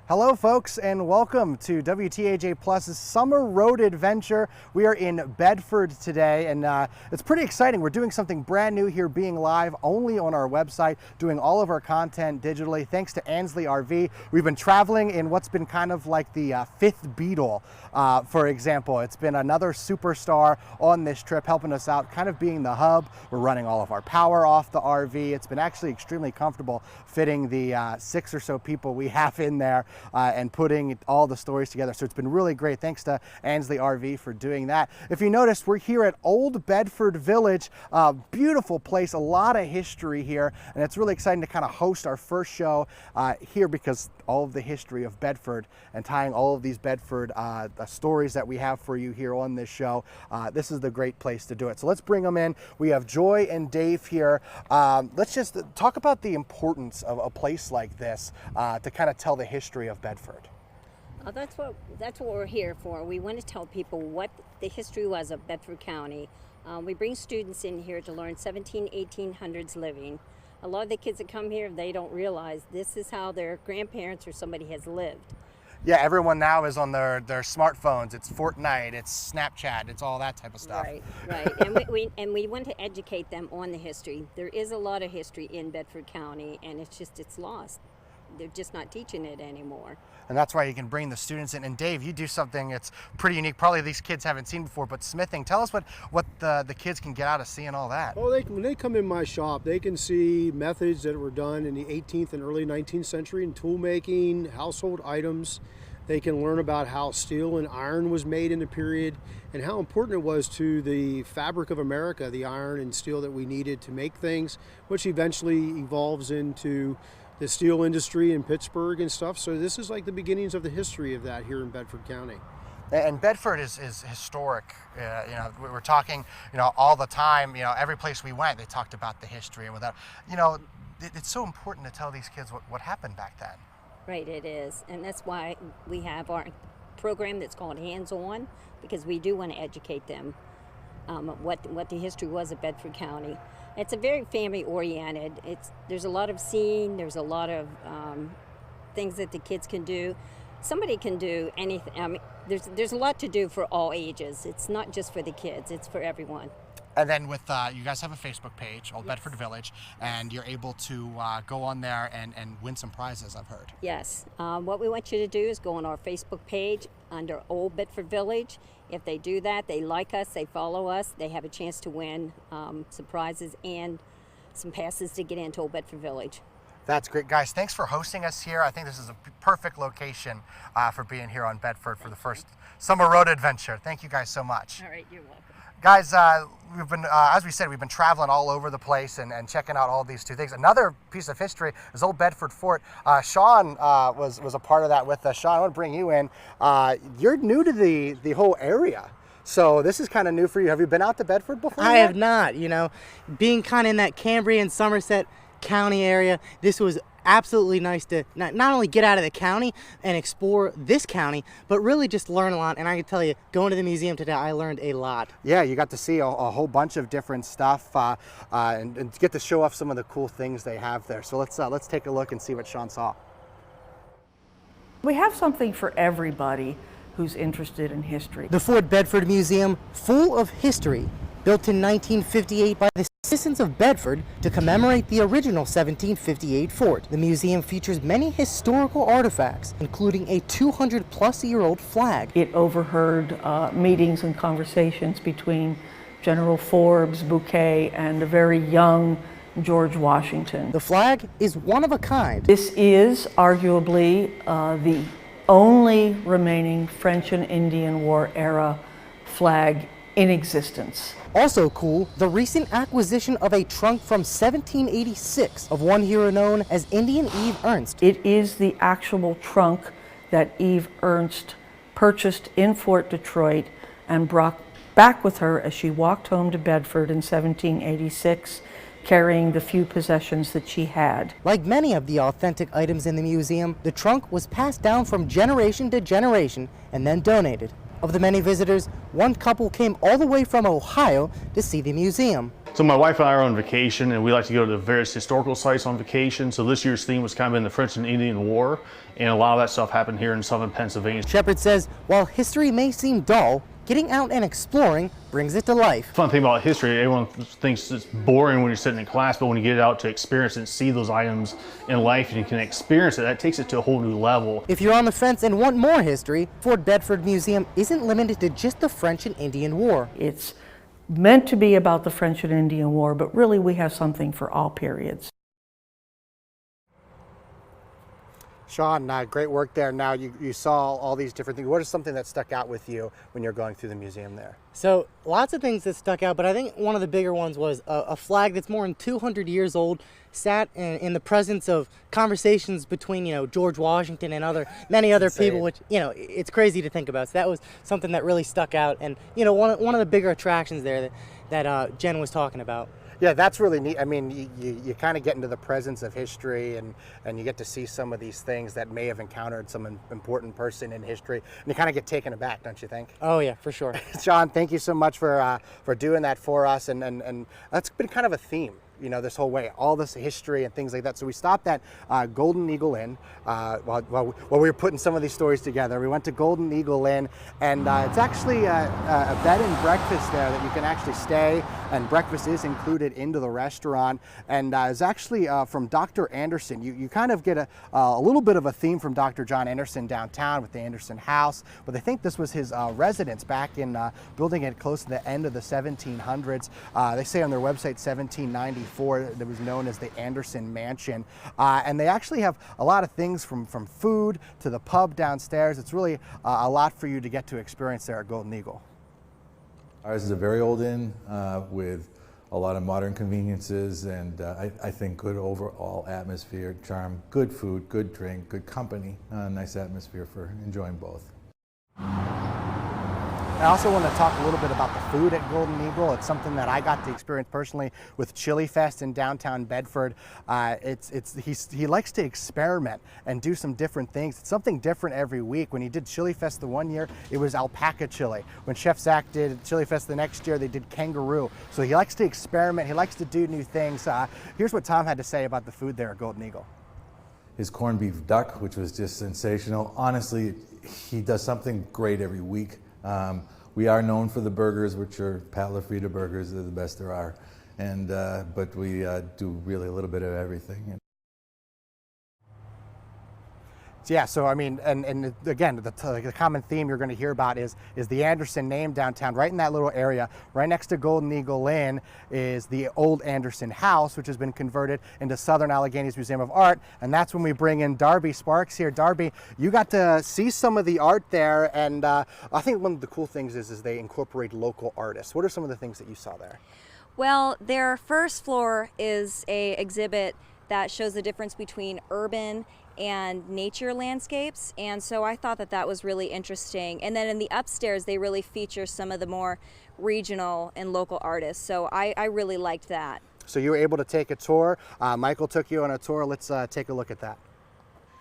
Hello folks, and welcome to WTAJ Plus's Summer Road Adventure. We are in Bedford today, and it's pretty exciting. We're doing something brand new here, being live only on our website, doing all of our content digitally, thanks to Ansley RV. We've been traveling in what's been kind of like the fifth Beatle, for example. It's been another superstar on this trip, helping us out, kind of being the hub. We're running all of our power off the RV. It's been actually extremely comfortable fitting the 6 or so people we have in there. And putting all the stories together. So it's been really great. Thanks to Ansley RV for doing that. If you notice, we're here at Old Bedford Village. Beautiful place, a lot of history here. And it's really exciting to kind of host our first show here because all of the history of Bedford and tying all of these Bedford stories that we have for you here on this show. This is the great place to do it. So let's bring them in. We have Joy and Dave here. Let's just talk about the importance of a place like this to kind of tell the history of Bedford. That's what we're here for. We want to tell people what the history was of Bedford County. We bring students in here to learn 1800s living. A lot of the kids that come here, they don't realize this is how their grandparents or somebody has lived. Yeah, everyone now is on their smartphones. It's Fortnite, it's Snapchat, it's all that type of stuff. Right. And we want to educate them on the history. There is a lot of history in Bedford County, and it's lost. They're just not teaching it anymore. And that's why you can bring the students in. And Dave, you do something that's pretty unique, probably these kids haven't seen before, but smithing. Tell us what the kids can get out of seeing all that. Well, when they come in my shop, they can see methods that were done in the 18th and early 19th century in tool making, household items. They can learn about how steel and iron was made in the period and how important it was to the fabric of America, the iron and steel that we needed to make things, which eventually evolves into the steel industry in Pittsburgh and stuff. So this is like the beginnings of the history of that here in Bedford County. And Bedford is historic. We're talking, all the time. Every place we went, they talked about the history and without. It's so important to tell these kids what happened back then. Right, it is, and that's why we have our program that's called Hands On, because we do want to educate them what the history was of Bedford County. It's a very family-oriented. There's a lot of seeing. There's a lot of things that the kids can do. Somebody can do anything. I mean, there's a lot to do for all ages. It's not just for the kids. It's for everyone. And then with you guys have a Facebook page, Old Bedford Village, and you're able to go on there and win some prizes, I've heard. Yes. What we want you to do is go on our Facebook page under Old Bedford Village. If they do that, they like us, they follow us, they have a chance to win some prizes and some passes to get into Old Bedford Village. That's great. Guys, thanks for hosting us here. I think this is a perfect location for being here on Bedford for the first Summer Road Adventure. Thank you guys so much. All right, you're welcome. Guys, we've been, as we said, we've been traveling all over the place and checking out all these two things. Another piece of history is Old Bedford Fort. Sean was a part of that with us. Sean, I want to bring you in. You're new to the whole area. So this is kind of new for you. Have you been out to Bedford before? I have not. Being kind of in that Cambrian, Somerset County area, this was absolutely nice to not only get out of the county and explore this county, but really just learn a lot. And I can tell you, going to the museum today, I learned a lot. Yeah, you got to see a whole bunch of different stuff and get to show off some of the cool things they have there. So let's take a look and see what Sean saw. We have something for everybody who's interested in history. The Fort Bedford Museum, full of history, built in 1958 by the citizens of Bedford to commemorate the original 1758 fort. The museum features many historical artifacts, including a 200-plus-year-old flag. It overheard meetings and conversations between General Forbes, Bouquet, and a very young George Washington. The flag is one of a kind. This is arguably the only remaining French and Indian War era flag in existence. Also cool, the recent acquisition of a trunk from 1786 of one hero known as Indian Eve Ernst. It is the actual trunk that Eve Ernst purchased in Fort Detroit and brought back with her as she walked home to Bedford in 1786, carrying the few possessions that she had. Like many of the authentic items in the museum, the trunk was passed down from generation to generation and then donated. Of the many visitors, one couple came all the way from Ohio to see the museum. So my wife and I are on vacation, and we like to go to the various historical sites on vacation. So this year's theme was kind of in the French and Indian War, and a lot of that stuff happened here in southern Pennsylvania. Shepard says while history may seem dull, getting out and exploring brings it to life. Fun thing about history, everyone thinks it's boring when you're sitting in class, but when you get out to experience and see those items in life and you can experience it, that takes it to a whole new level. If you're on the fence and want more history, Fort Bedford Museum isn't limited to just the French and Indian War. It's meant to be about the French and Indian War, but really we have something for all periods. Sean, great work there. Now you saw all these different things. What is something that stuck out with you when you're going through the museum there? So lots of things that stuck out, but I think one of the bigger ones was a flag that's more than 200 years old, sat in the presence of conversations between, George Washington and many other people, which, it's crazy to think about. So that was something that really stuck out, and, one of the bigger attractions there that Jen was talking about. Yeah, that's really neat. I mean, you kind of get into the presence of history and you get to see some of these things that may have encountered some important person in history, and you kind of get taken aback, don't you think? Oh yeah, for sure. Sean, thank you so much for doing that for us, and that's been kind of a theme, this whole way, all this history and things like that. So we stopped at Golden Eagle Inn while we were putting some of these stories together. We went to Golden Eagle Inn, and it's actually a bed and breakfast there that you can actually stay, and breakfast is included into the restaurant. And it's actually from Dr. Anderson. You kind of get a little bit of a theme from Dr. John Anderson downtown with the Anderson House, but they think this was his residence back in building it close to the end of the 1700s. They say on their website 1794 that was known as the Anderson Mansion, and they actually have a lot of things from food to the pub downstairs. It's really a lot for you to get to experience there at Golden Eagle. Ours is a very old inn with a lot of modern conveniences, and I think good overall atmosphere, charm, good food, good drink, good company, nice atmosphere for enjoying both. I also want to talk a little bit about the food at Golden Eagle. It's something that I got to experience personally with Chili Fest in downtown Bedford. He likes to experiment and do some different things. It's something different every week. When he did Chili Fest the one year, it was alpaca chili. When Chef Zach did Chili Fest the next year, they did kangaroo. So he likes to experiment. He likes to do new things. Here's what Tom had to say about the food there at Golden Eagle. His corned beef duck, which was just sensational. Honestly, he does something great every week. We are known for the burgers, which are Pat LaFrida burgers. They're the best there are. And, but we do really a little bit of everything. Yeah, so I mean, and again, the common theme you're going to hear about is the Anderson name downtown. Right in that little area, right next to Golden Eagle Inn, is the old Anderson House, which has been converted into Southern Alleghany's Museum of Art, and that's when we bring in Darby Sparks here. Darby, you got to see some of the art there, and I think one of the cool things is they incorporate local artists. What are some of the things that you saw there? Well, their first floor is a exhibit that shows the difference between urban and nature landscapes, and so I thought that was really interesting. And then in the upstairs they really feature some of the more regional and local artists, so I really liked that. So you were able to take a tour. Michael took you on a tour. Let's take a look at that.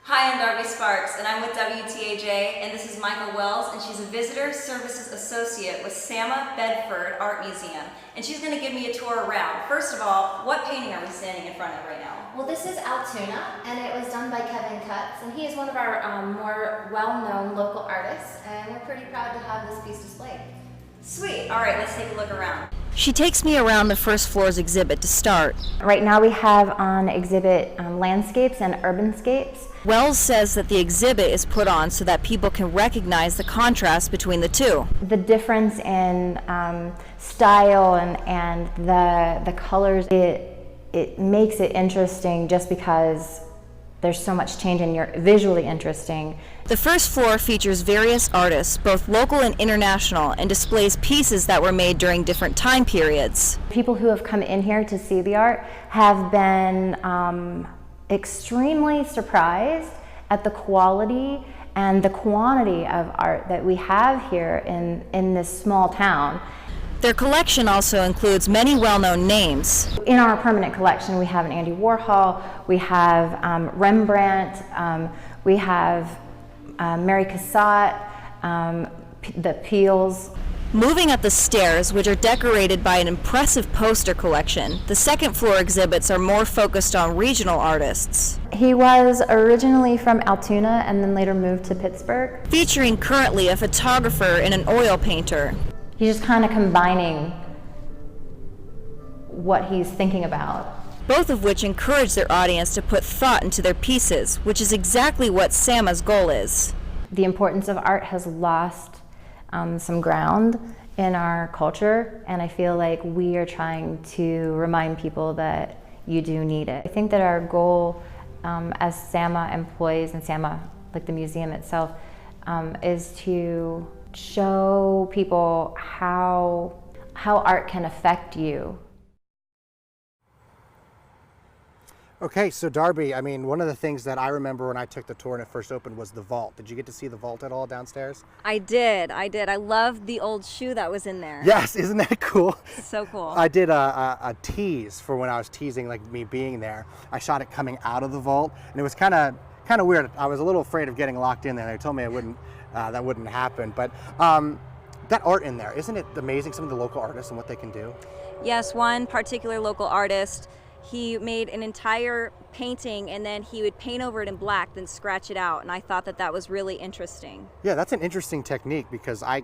Hi, I'm Darby Sparks, and I'm with WTAJ, and this is Michael Wells, and she's a Visitor Services Associate with Sama Bedford Art Museum, and she's going to give me a tour around. First of all, what painting are we standing in front of right now? Well, this is Altoona, and it was done by Kevin Cutts, and he is one of our more well-known local artists, and we're pretty proud to have this piece displayed. Sweet. All right, let's take a look around. She takes me around the first floor's exhibit to start. Right now we have on exhibit landscapes and urbanscapes. Wells says that the exhibit is put on so that people can recognize the contrast between the two. The difference in style and the colors, it makes it interesting just because there's so much change and you're visually interesting. The first floor features various artists, both local and international, and displays pieces that were made during different time periods. People who have come in here to see the art have been extremely surprised at the quality and the quantity of art that we have here in this small town. Their collection also includes many well-known names. In our permanent collection, we have an Andy Warhol, we have Rembrandt, we have Mary Cassatt, the Peels. Moving up the stairs, which are decorated by an impressive poster collection, the second floor exhibits are more focused on regional artists. He was originally from Altoona and then later moved to Pittsburgh. Featuring currently a photographer and an oil painter. He's just kind of combining what he's thinking about. Both of which encourage their audience to put thought into their pieces, which is exactly what Sama's goal is. The importance of art has lost some ground in our culture, and I feel like we are trying to remind people that you do need it. I think that our goal as Sama employees and Sama, like the museum itself, is to show people how art can affect you. Okay, so Darby, I mean, one of the things that I remember when I took the tour and it first opened was the vault. Did you get to see the vault at all downstairs? I did. I loved the old shoe that was in there. Yes, isn't that cool? So cool. I did a tease for when I was teasing like me being there. I shot it coming out of the vault, and it was kind of weird. I was a little afraid of getting locked in there. They told me that wouldn't happen, but that art in there, isn't it amazing? Some of the local artists and what they can do. Yes, one particular local artist, he made an entire painting and then he would paint over it in black, then scratch it out. And I thought that was really interesting. Yeah, that's an interesting technique because I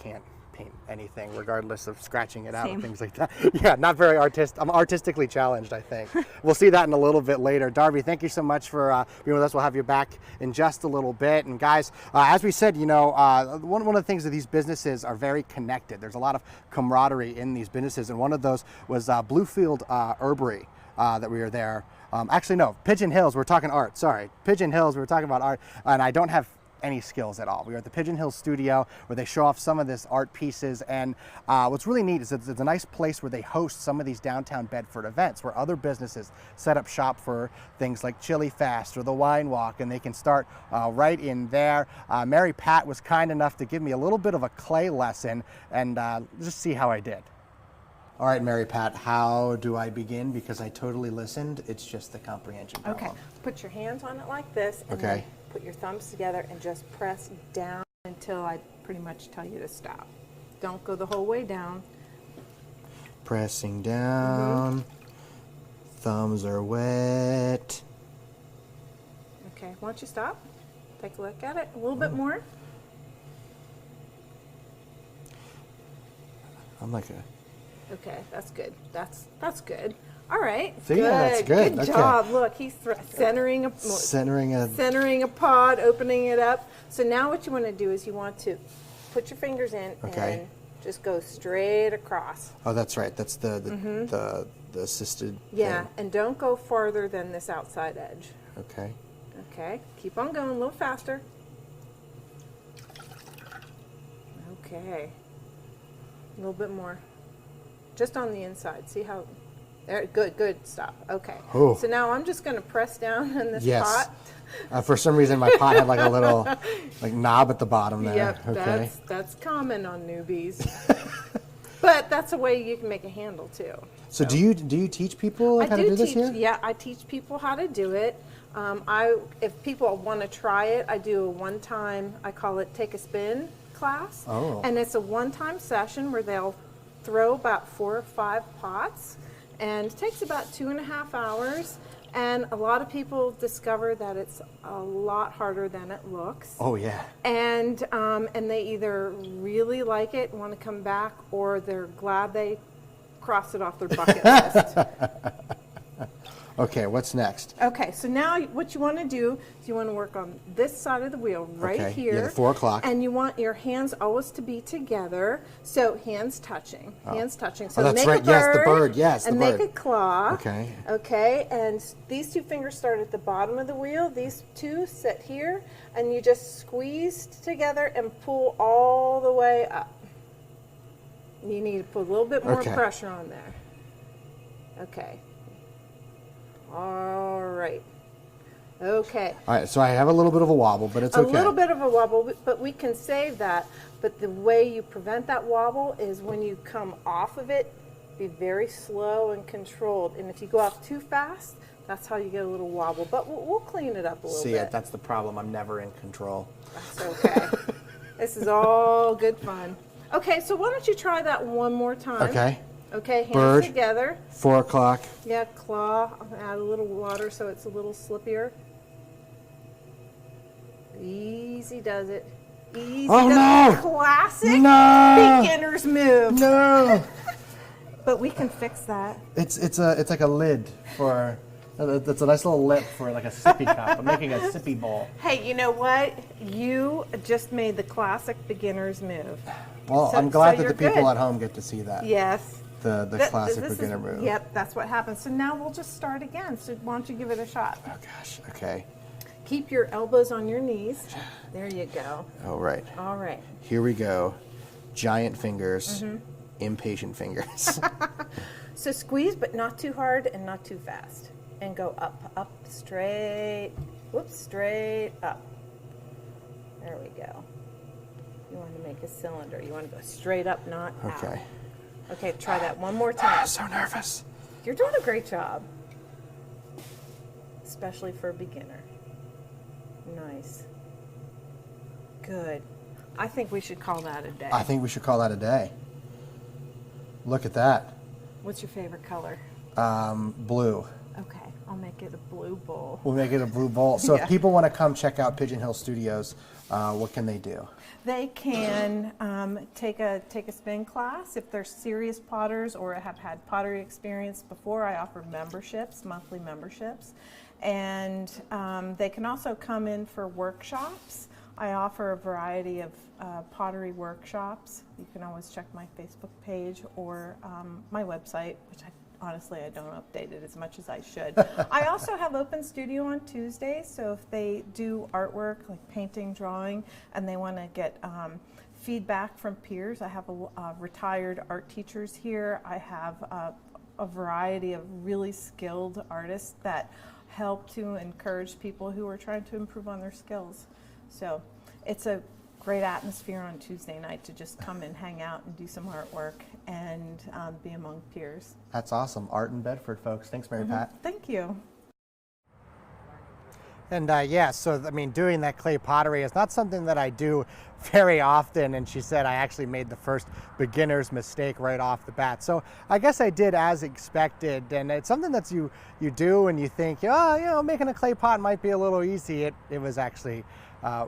can't paint anything regardless of scratching it out and things like that. Yeah, not very I'm artistically challenged, I think. We'll see that in a little bit later. Darby, thank you so much for being with us. We'll have you back in just a little bit. And guys, as we said, one of the things that these businesses are very connected. There's a lot of camaraderie in these businesses, and one of those was Bluefield Herbery that we were there. Actually, no, Pigeon Hills, we're talking art, sorry. Pigeon Hills, we were talking about art, and I don't have any skills at all. We were at the Pigeon Hill studio where they show off some of this art pieces, and what's really neat is it's a nice place where they host some of these downtown Bedford events where other businesses set up shop for things like Chili Fest or the Wine Walk, and they can start right in there. Mary Pat was kind enough to give me a little bit of a clay lesson, and just see how I did. All right, Mary Pat, how do I begin? Because I totally listened. It's just the comprehension problem. Okay, put your hands on it like this, and then put your thumbs together and just press down until I pretty much tell you to stop. Don't go the whole way down. Pressing down. Thumbs are wet. Okay, why don't you stop? Take a look at it. A little bit more. I'm like a... Okay, that's good. That's good. All right. See, that's good. Good job. Look, he's centering a pod, opening it up. So now what you want to do is you want to put your fingers in and just go straight across. Oh, that's right. That's the assisted. Yeah, thing. and don't go farther than this outside edge. Okay. Okay. Keep on going a little faster. Okay. A little bit more. Just on the inside. See how? There, good. Stop. Okay. Ooh. So now I'm just going to press down in this pot. For some reason, my pot had like a little knob at the bottom there. Yep. Okay. That's common on newbies. But that's a way you can make a handle too. So do you teach people how to do this here? Yeah, I teach people how to do it. If people want to try it, I do a one-time. I call it take a spin class. Oh. And it's a one-time session where they'll throw about 4 or 5 pots, and it takes about 2.5 hours. And a lot of people discover that it's a lot harder than it looks. Oh yeah. And they either really like it, want to come back, or they're glad they crossed it off their bucket list. Okay, what's next? Okay, so now what you want to do is you want to work on this side of the wheel right here. Yeah, the 4 o'clock. And you want your hands always to be together, so hands touching, hands touching. So that's make right. a bird, Yes, the bird. Yes, and the bird. make a claw. Okay. Okay, and these 2 fingers start at the bottom of the wheel. These 2 sit here, and you just squeeze together and pull all the way up. You need to put a little bit more pressure on there. Okay. All right. Okay. All right, so I have a little bit of a wobble, but it's okay. A little bit of a wobble, but we can save that. But the way you prevent that wobble is when you come off of it, be very slow and controlled. And if you go off too fast, that's how you get a little wobble. But we'll clean it up a little bit. See, that's the problem. I'm never in control. That's okay. This is all good fun. Okay, so why don't you try that one more time? Okay. Okay, hands Bird. together. 4 o'clock. Yeah, claw. Add a little water so it's a little slippier. Easy does it. Easy Oh, does no! it. Classic No! beginner's move. No! But we can fix that. It's like a lid for. That's a nice little lip for like a sippy cup. I'm making a sippy bowl. Hey, you know what? You just made the classic beginner's move. Well, So- I'm glad so that the you're people good. at home get to see that. Yes. The classic This is- beginner move. Yep, that's what happens. So now we'll just start again. So why don't you give it a shot? Oh gosh. Okay. Keep your elbows on your knees. There you go. All right. All right. Here we go. Giant fingers. Impatient fingers. So squeeze, but not too hard and not too fast. And go up, up, straight. Whoops, straight up. There we go. You want to make a cylinder. You want to go straight up, not out. Okay. Okay, try that one more time. So nervous. You're doing a great job. Especially for a beginner. Nice. Good. I think we should call that a day. I think we should call that a day. Look at that. What's your favorite color? Blue. Okay, I'll make it a blue bowl. We'll make it a blue bowl. So Yeah. if people want to come check out Pigeon Hill Studios, what can they do? They can take a spin class if they're serious potters or have had pottery experience before. I offer memberships, monthly memberships, and they can also come in for workshops. I offer a variety of pottery workshops. You can always check my Facebook page or my website, which honestly I don't update it as much as I should. I also have open studio on Tuesdays, so if they do artwork like painting, drawing, and they want to get feedback from peers, I have retired art teachers here. I have a variety of really skilled artists that help to encourage people who are trying to improve on their skills. So it's a great atmosphere on Tuesday night to just come and hang out and do some artwork and be among peers. That's awesome. Art in Bedford, folks. Thanks, Mary Pat. Thank you. And yeah, so I mean, doing that clay pottery is not something that I do very often. And she said I actually made the first beginner's mistake right off the bat. So I guess I did as expected. And it's something that you do and you think, oh, you know, making a clay pot might be a little easy. It was actually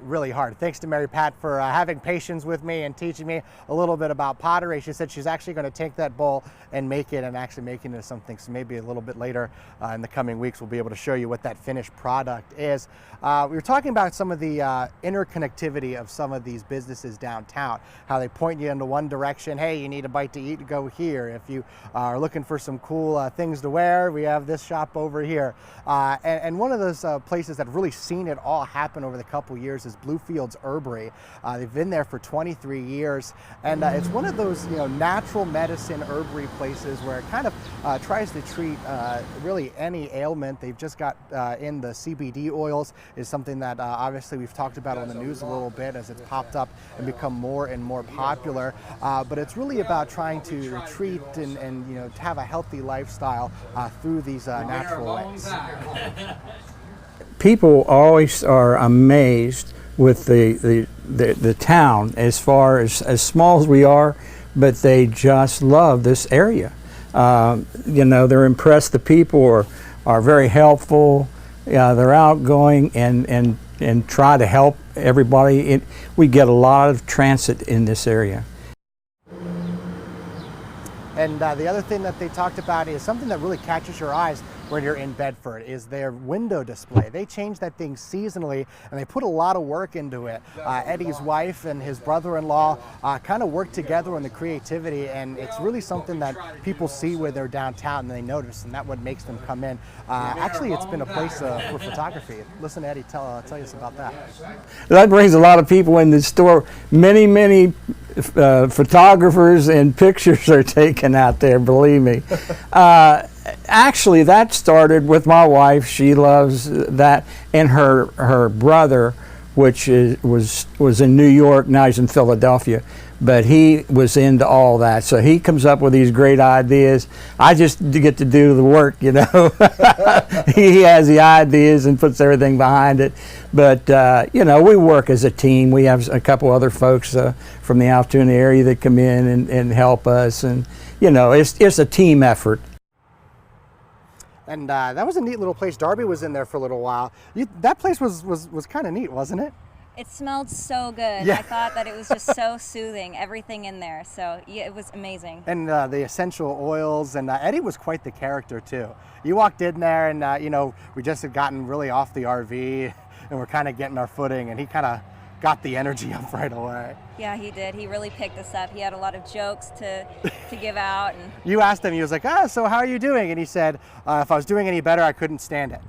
really hard. Thanks to Mary Pat for having patience with me and teaching me a little bit about pottery. She said she's actually going to take that bowl and make it and actually make it into something. So maybe a little bit later in the coming weeks, we'll be able to show you what that finished product is. We were talking about some of the interconnectivity of some of these businesses downtown, how they point you into one direction. Hey, you need a bite to eat, go here. If you are looking for some cool things to wear, we have this shop over here. And one of those places that have really seen it all happen over the couple years is Bluefields Herbery. They've been there for 23 years, and it's one of those natural medicine herbery places where it kind of tries to treat really any ailment. They've just got in the CBD oils is something that obviously we've talked about on the news a little bit as it's popped up and become more and more popular. But it's really about trying to treat and to have a healthy lifestyle through these natural ways. People always are amazed with the town as far as small as we are, but they just love this area. They're impressed. The people are very helpful. They're outgoing and try to help everybody. We get a lot of transit in this area. And the other thing that they talked about is something that really catches your eyes when you're in Bedford is their window display. They change that thing seasonally and they put a lot of work into it. Eddie's wife and his brother-in-law kind of work together on the creativity, and it's really something that people see when they're downtown and they notice, and that's what makes them come in. Actually, it's been a place for photography. Listen to Eddie tell us about that. That brings a lot of people in the store. Many photographers and pictures are taken out there, believe me. Actually, that started with my wife. She loves that, and her brother, which was in New York, now he's in Philadelphia. but he was into all that. So he comes up with these great ideas. I just get to do the work, you know. He has the ideas and puts everything behind it. But, you know, we work as a team. We have a couple other folks from the Altoona area that come in and help us. And, you know, it's a team effort. And that was a neat little place. Darby was in there for a little while. That place was kind of neat, wasn't it? It smelled so good. Yeah. I thought that it was just so soothing, everything in there. So yeah, it was amazing. And the essential oils, and Eddie was quite the character too. You walked in there and, you know, we just had gotten really off the RV and we're kind of getting our footing, and he kind of got the energy up right away. Yeah, he did. He really picked us up. He had a lot of jokes to give out. And You asked him, he was like, so how are you doing? And he said, if I was doing any better, I couldn't stand it.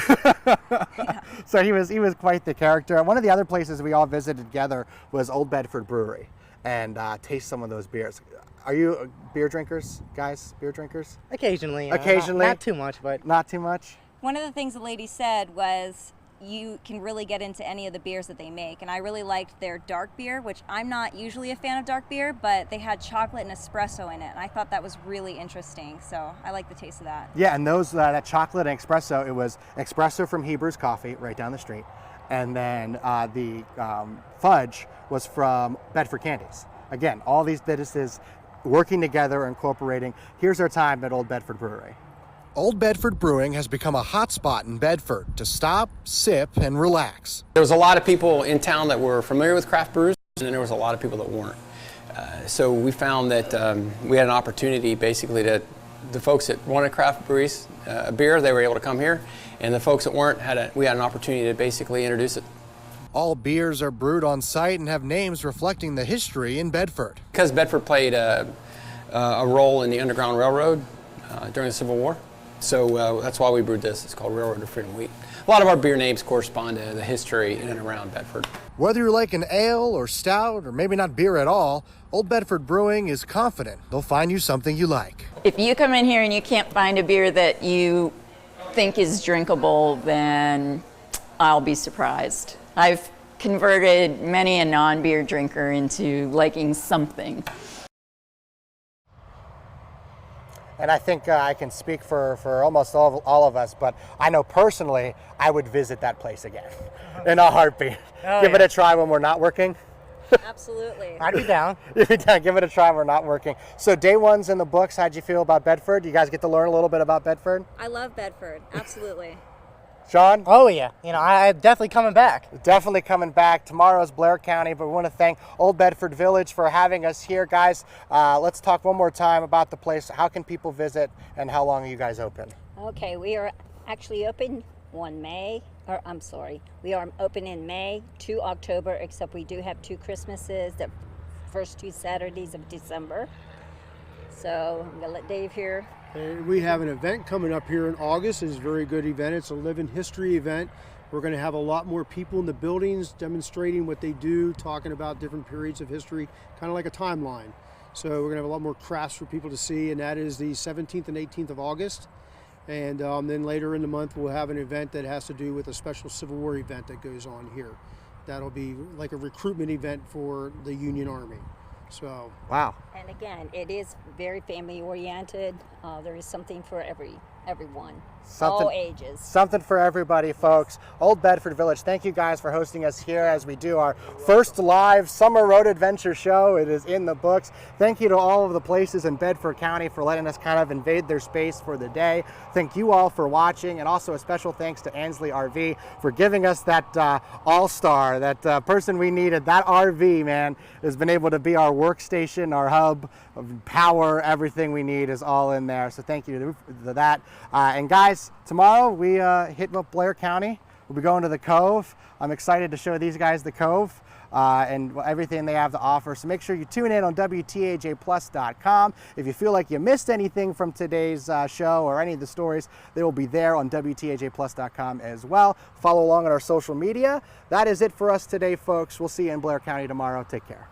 yeah. So he was quite the character. One of the other places we all visited together was Old Bedford Brewery, and taste some of those beers. Are you beer drinkers, guys? Beer drinkers? Occasionally. Occasionally? Not too much, but. Not too much? One of the things the lady said was you can really get into any of the beers that they make. And I really liked their dark beer, which I'm not usually a fan of dark beer, but they had chocolate and espresso in it. And I thought that was really interesting. So I like the taste of that. Yeah, and those that chocolate and espresso, it was espresso from Hebrews Coffee right down the street. And then the fudge was from Bedford Candies. Again, all these businesses working together, incorporating. Here's our time at Old Bedford Brewery. Old Bedford Brewing has become a hotspot in Bedford to stop, sip, and relax. There was a lot of people in town that were familiar with craft brews, and then there was a lot of people that weren't. So we found that we had an opportunity basically to, the folks that wanted craft breweries, beer, they were able to come here, and the folks that weren't, we had an opportunity to basically introduce it. All beers are brewed on site and have names reflecting the history in Bedford. Because Bedford played a role in the Underground Railroad during the Civil War. So that's why we brewed this. It's called Railroad to Freedom Wheat. A lot of our beer names correspond to the history in and around Bedford. Whether you like an ale or stout or maybe not beer at all, Old Bedford Brewing is confident they'll find you something you like. If you come in here and you can't find a beer that you think is drinkable, then I'll be surprised. I've converted many a non-beer drinker into liking something. And I think I can speak for almost all of us, but I know personally I would visit that place again in a heartbeat. Give it a try when we're not working. Absolutely. I'd be down. You'd be down. Give it a try when we're not working. So day one's in the books. How'd you feel about Bedford? You guys get to learn a little bit about Bedford? I love Bedford. Absolutely. Sean? Oh yeah, you know, I'm definitely coming back. Definitely coming back. Tomorrow's Blair County, but we want to thank Old Bedford Village for having us here. Guys, let's talk one more time about the place. How can people visit and how long are you guys open? Okay, we are actually open we are open in May to October, except we do have 2 Christmases, the first 2 Saturdays of December. So I'm gonna let Dave here. And we have an event coming up here in August. It's a very good event. It's a Living History event. We're going to have a lot more people in the buildings demonstrating what they do, talking about different periods of history, kind of like a timeline. So we're going to have a lot more crafts for people to see, and that is the 17th and 18th of August. And then later in the month, we'll have an event that has to do with a special Civil War event that goes on here. That'll be like a recruitment event for the Union Army. So wow. And again, it is very family oriented. There is something for everyone, all ages. Something for everybody, folks. Old Bedford Village, thank you guys for hosting us here as we do our first live summer road adventure show. It is in the books. Thank you to all of the places in Bedford County for letting us kind of invade their space for the day. Thank you all for watching, and also a special thanks to Ansley RV for giving us that all-star, that person we needed. That RV, man, has been able to be our workstation, our hub of power. Everything we need is all in there. So thank you to that. And guys, tomorrow we hit up Blair County. We'll be going to the Cove. I'm excited to show these guys the Cove and everything they have to offer. So make sure you tune in on WTAJplus.com. If you feel like you missed anything from today's show or any of the stories, they will be there on WTAJplus.com as well. Follow along on our social media. That is it for us today, folks. We'll see you in Blair County tomorrow. Take care.